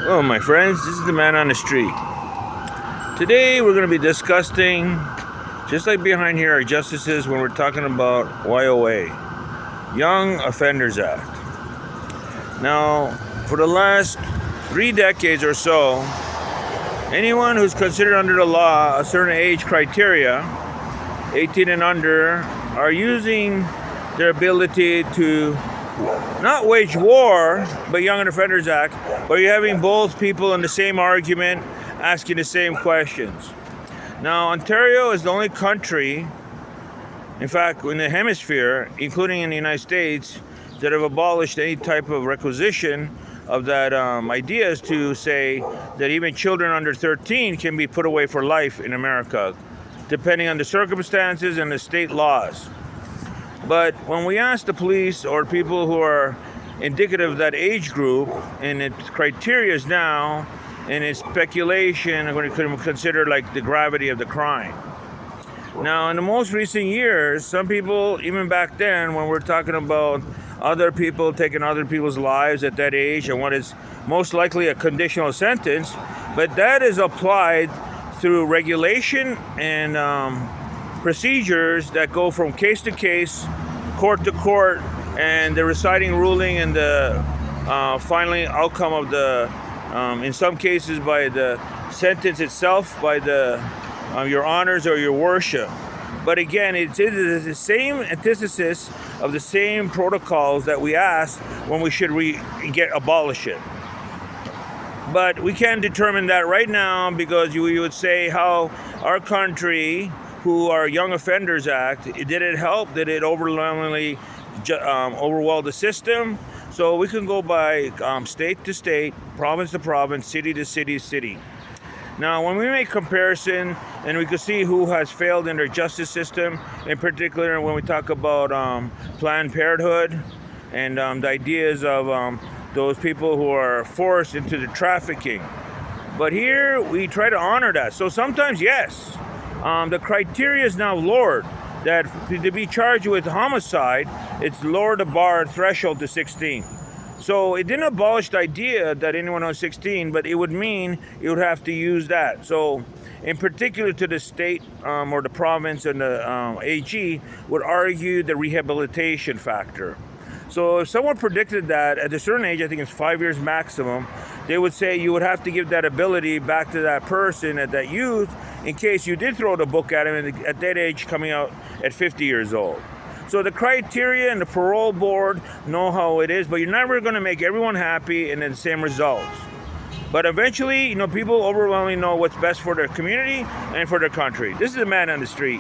Hello, my friends. This is the man on the street. Today, we're going to be discussing, just like behind here, our justices when we're talking about YOA, Young Offenders Act. Now, for the last 3 decades or so, anyone who's considered under the law a certain age criteria, 18 and under, are using their ability to not wage war, but Young Offenders Act, but you're having both people in the same argument asking the same questions. Now, Ontario is the only country, in fact, in the hemisphere, including in the United States, that have abolished any type of requisition of that ideas to say that even children under 13 can be put away for life in America, depending on the circumstances and the state laws. But when we ask the police or people who are indicative of that age group, and its criteria is now, and its speculation, I'm going to consider like the gravity of the crime. Now, in the most recent years, some people, even back then, when we're talking about other people taking other people's lives at that age and what is most likely a conditional sentence, but that is applied through regulation and procedures that go from case to case, court to court, and the reciting ruling and the finally outcome of the, in some cases by the sentence itself, by the your honors or your worship. But again, it's the same antithesis of the same protocols that we asked when we should abolish it. But we can't determine that right now because you would say how our country, who our Young Offenders Act, did it help? Did it overwhelmingly overwhelm the system? So we can go by state to state, province to province, city to city. Now, when we make comparison, and we can see who has failed in their justice system, in particular when we talk about Planned Parenthood and the ideas of those people who are forced into the trafficking. But here, we try to honor that. So sometimes, yes, the criteria is now lowered, that to be charged with homicide, it's lowered the bar threshold to 16. So it didn't abolish the idea that anyone who's 16, but it would mean you would have to use that. So in particular to the state or the province and the AG would argue the rehabilitation factor. So if someone predicted that at a certain age, I think it's 5 years maximum, they would say you would have to give that ability back to that person at that youth in case you did throw the book at him at that age coming out at 50 years old. So the criteria and the parole board know how it is, but you're never going to make everyone happy and then the same results. But eventually, people overwhelmingly know what's best for their community and for their country. This is the man on the street.